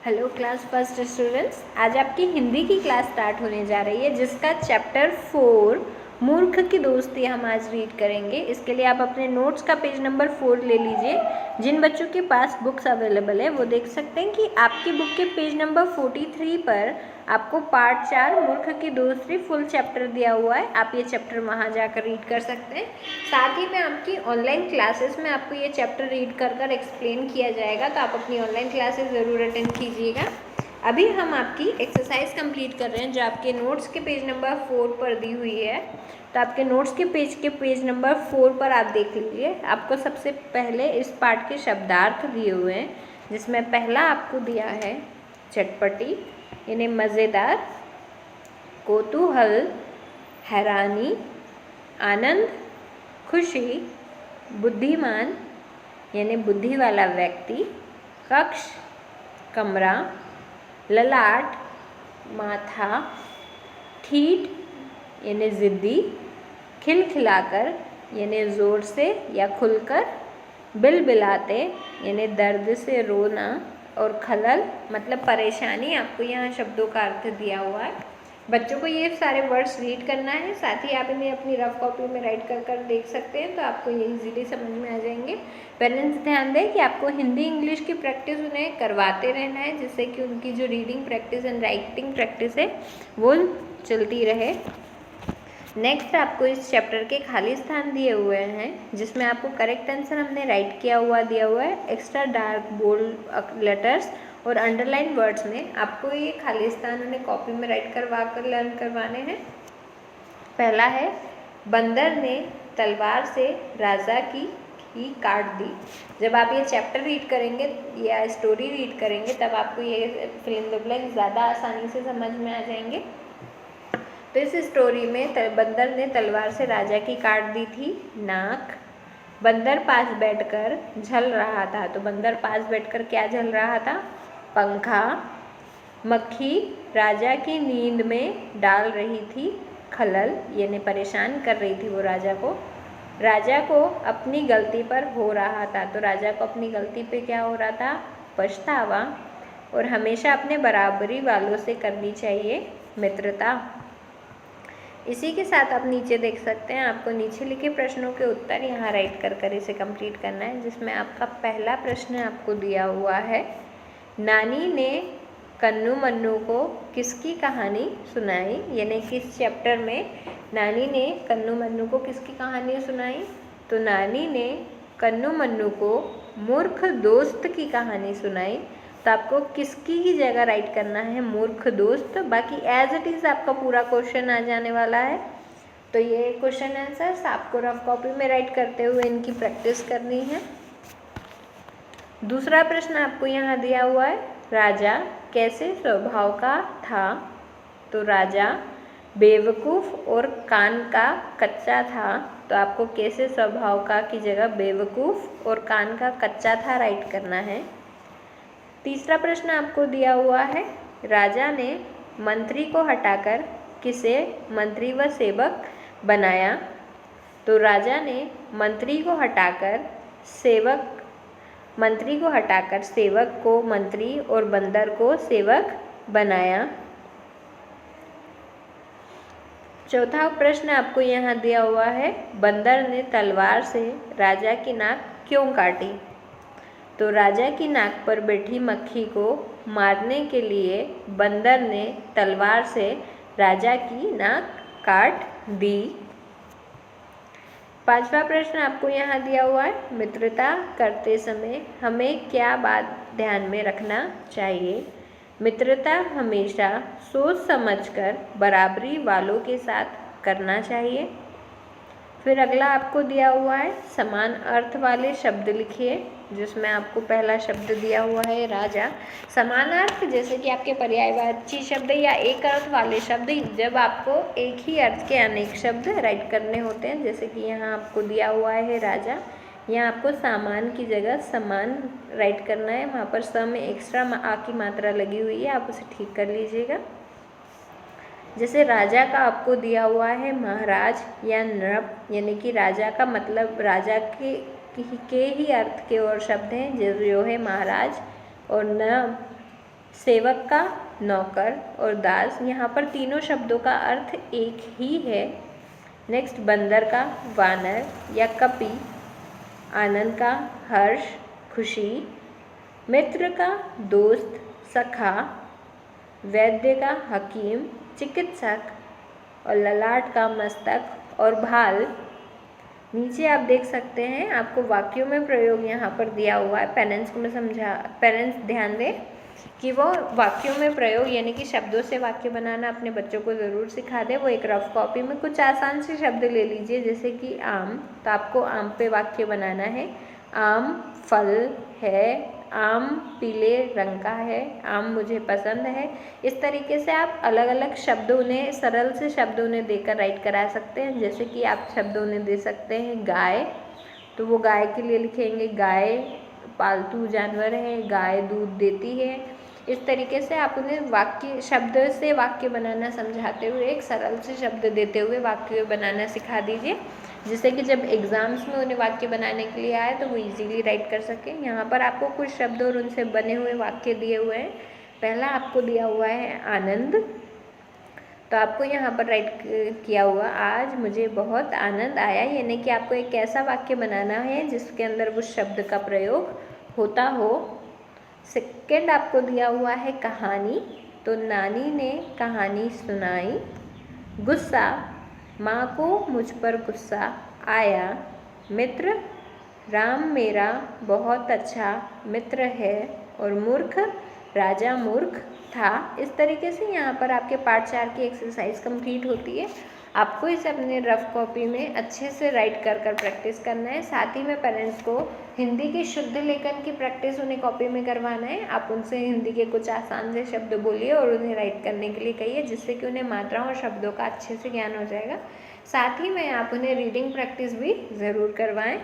Hello class first students, आज आपकी हिंदी की क्लास स्टार्ट होने जा रही है जिसका चैप्टर 4 मूर्ख की दोस्ती हम आज रीड करेंगे। इसके लिए आप अपने नोट्स का पेज नंबर 4 ले लीजिए। जिन बच्चों के पास बुक्स अवेलेबल है वो देख सकते हैं कि आपकी बुक के पेज नंबर 43 पर आपको पार्ट 4 मूर्ख की दोस्ती फुल चैप्टर दिया हुआ है। आप ये चैप्टर वहाँ जाकर रीड कर सकते हैं। साथ ही में आपकी ऑनलाइन क्लासेस में आपको ये चैप्टर रीड कर एक्सप्लेन किया जाएगा, तो आप अपनी ऑनलाइन क्लासेस ज़रूर अटेंड कीजिएगा। अभी हम आपकी एक्सरसाइज कंप्लीट कर रहे हैं जो आपके नोट्स के पेज नंबर 4 पर दी हुई है। तो आपके नोट्स के पेज नंबर 4 पर आप देख लीजिए। आपको सबसे पहले इस पार्ट के शब्दार्थ दिए हुए हैं, जिसमें पहला आपको दिया है चटपटी यानी मज़ेदार, कौतूहल, हैरानी, आनंद, खुशी, बुद्धिमान यानी बुद्धि वाला व्यक्ति, कक्ष कमरा, ललाट माथा, ठीठ यानी ज़िद्दी, खिलखिलाकर यानी ज़ोर से या खुलकर, बिलबिलाते यानी दर्द से रोना, और खलल मतलब परेशानी। आपको यहाँ शब्दों का अर्थ दिया हुआ है। बच्चों को ये सारे वर्ड्स रीड करना है, साथ ही आप इन्हें अपनी रफ कॉपी में राइट कर देख सकते हैं, तो आपको ये इजीली समझ में आ जाएंगे। पेरेंट्स ध्यान दें कि आपको हिंदी इंग्लिश की प्रैक्टिस उन्हें करवाते रहना है, जिससे कि उनकी जो reading practice and writing practice है वो चलती रहे। नेक्स्ट आपको इस चैप्टर के खाली स्थान दिए हुए हैं, जिसमें आपको करेक्ट आंसर हमने राइट किया हुआ दिया हुआ है। एक्स्ट्रा डार्क बोल्ड लेटर्स और अंडरलाइन वर्ड्स में आपको ये खाली स्थान उन्हें कॉपी में राइट करवा कर लर्न करवाने हैं। पहला है, बंदर ने तलवार से राजा की काट दी। जब आप ये चैप्टर रीड करेंगे या स्टोरी रीड करेंगे तब आपको ये फिल इन द ब्लैंक ज़्यादा आसानी से समझ में आ जाएंगे। तो इस स्टोरी में बंदर ने तलवार से राजा की काट दी थी नाक। बंदर पास बैठकर झल रहा था, तो बंदर पास बैठकर क्या झल रहा था? पंखा। मक्खी राजा की नींद में डाल रही थी खलल यानी परेशान कर रही थी वो राजा को। राजा को अपनी गलती पर हो रहा था, तो राजा को अपनी गलती पे क्या हो रहा था? पछतावा। और हमेशा अपने बराबरी वालों से करनी चाहिए मित्रता। इसी के साथ आप नीचे देख सकते हैं, आपको नीचे लिखे प्रश्नों के उत्तर यहाँ राइट कर इसे कंप्लीट करना है, जिसमें आपका पहला प्रश्न आपको दिया हुआ है, नानी ने कन्नू मन्नू को किसकी कहानी सुनाई? यानी किस चैप्टर में नानी ने कन्नू मन्नू को किसकी कहानी सुनाई? तो नानी ने कन्नू मन्नू को मूर्ख दोस्त की कहानी सुनाई। तो आपको किसकी ही जगह राइट करना है? मूर्ख दोस्त। बाकी एज इट इज़ आपका पूरा क्वेश्चन आ जाने वाला है। तो ये क्वेश्चन आंसर्स आपको रफ कॉपी में राइट करते हुए इनकी प्रैक्टिस करनी है। दूसरा प्रश्न आपको यहाँ दिया हुआ है, राजा कैसे स्वभाव का था? तो राजा बेवकूफ़ और कान का कच्चा था। तो आपको कैसे स्वभाव का की जगह बेवकूफ़ और कान का कच्चा था राइट करना है। तीसरा प्रश्न आपको दिया हुआ है, राजा ने मंत्री को हटाकर किसे मंत्री व सेवक बनाया? तो राजा ने मंत्री को हटाकर सेवक को मंत्री और बंदर को सेवक बनाया। चौथा प्रश्न आपको यहाँ दिया हुआ है, बंदर ने तलवार से राजा की नाक क्यों काटी? तो राजा की नाक पर बैठी मक्खी को मारने के लिए बंदर ने तलवार से राजा की नाक काट दी। पांचवा प्रश्न आपको यहाँ दिया हुआ है, मित्रता करते समय हमें क्या बात ध्यान में रखना चाहिए? मित्रता हमेशा सोच समझकर बराबरी वालों के साथ करना चाहिए। फिर अगला आपको दिया हुआ है, समान अर्थ वाले शब्द लिखिए, जिसमें आपको पहला शब्द दिया हुआ है राजा। समान अर्थ जैसे कि आपके पर्यायवाची शब्द या एक अर्थ वाले शब्द, जब आपको एक ही अर्थ के अनेक शब्द राइट करने होते हैं, जैसे कि यहाँ आपको दिया हुआ है राजा, यहाँ आपको सामान की जगह समान राइट करना है। वहाँ पर स में एक्स्ट्रा आ की मात्रा लगी हुई है, आप उसे ठीक कर लीजिएगा। जैसे राजा का आपको दिया हुआ है महाराज या नृप, यानी कि राजा का मतलब राजा के ही अर्थ के और शब्द हैं, जो है महाराज, और न सेवक का, नौकर और दास, यहाँ पर तीनों शब्दों का अर्थ एक ही है। नेक्स्ट, बंदर का, वानर या कपि, आनंद का, हर्ष, खुशी, मित्र का, दोस्त, सखा, वैद्य का, हकीम, चिकित्सक और ललाट का, मस्तक और भाल। नीचे आप देख सकते हैं आपको वाक्यों में प्रयोग यहाँ पर दिया हुआ है। पेरेंट्स ध्यान दें कि वो वाक्यों में प्रयोग यानी कि शब्दों से वाक्य बनाना अपने बच्चों को ज़रूर सिखा दें। वो एक रफ कॉपी में कुछ आसान से शब्द ले लीजिए, जैसे कि आम, तो आपको आम पे वाक्य बनाना है। आम फल है, आम पीले रंग का है, आम मुझे पसंद है। इस तरीके से आप अलग अलग शब्द उन्हें, सरल से शब्द उन्हें देकर राइट करा सकते हैं। जैसे कि आप शब्द उन्हें दे सकते हैं गाय, तो वो गाय के लिए लिखेंगे गाय पालतू जानवर है, गाय दूध देती है। इस तरीके से आप उन्हें वाक्य, शब्द से वाक्य बनाना समझाते हुए, एक सरल से शब्द देते हुए वाक्य बनाना सिखा दीजिए, जिससे कि जब एग्ज़ाम्स में उन्हें वाक्य बनाने के लिए आए तो वो इजीली राइट कर सकें। यहाँ पर आपको कुछ शब्द और उनसे बने हुए वाक्य दिए हुए हैं। पहला आपको दिया हुआ है आनंद, तो आपको यहाँ पर राइट किया हुआ आज मुझे बहुत आनंद आया, यानी कि आपको एक ऐसा वाक्य बनाना है जिसके अंदर उस शब्द का प्रयोग होता हो। सेकेंड आपको दिया हुआ है कहानी, तो नानी ने कहानी सुनाई। गुस्सा, माँ को मुझ पर गुस्सा आया। मित्र, राम मेरा बहुत अच्छा मित्र है। और मूर्ख, राजा मूर्ख था। इस तरीके से यहाँ पर आपके पार्ट 4 की एक्सरसाइज कंप्लीट होती है। आपको इसे अपने रफ कॉपी में अच्छे से राइट कर प्रैक्टिस करना है। साथ ही में पेरेंट्स को हिंदी के शुद्ध लेखन की प्रैक्टिस उन्हें कॉपी में करवाना है। आप उनसे हिंदी के कुछ आसान से शब्द बोलिए और उन्हें राइट करने के लिए कहिए, जिससे कि उन्हें मात्राओं और शब्दों का अच्छे से ज्ञान हो जाएगा। साथ ही में आप उन्हें रीडिंग प्रैक्टिस भी ज़रूर करवाएं।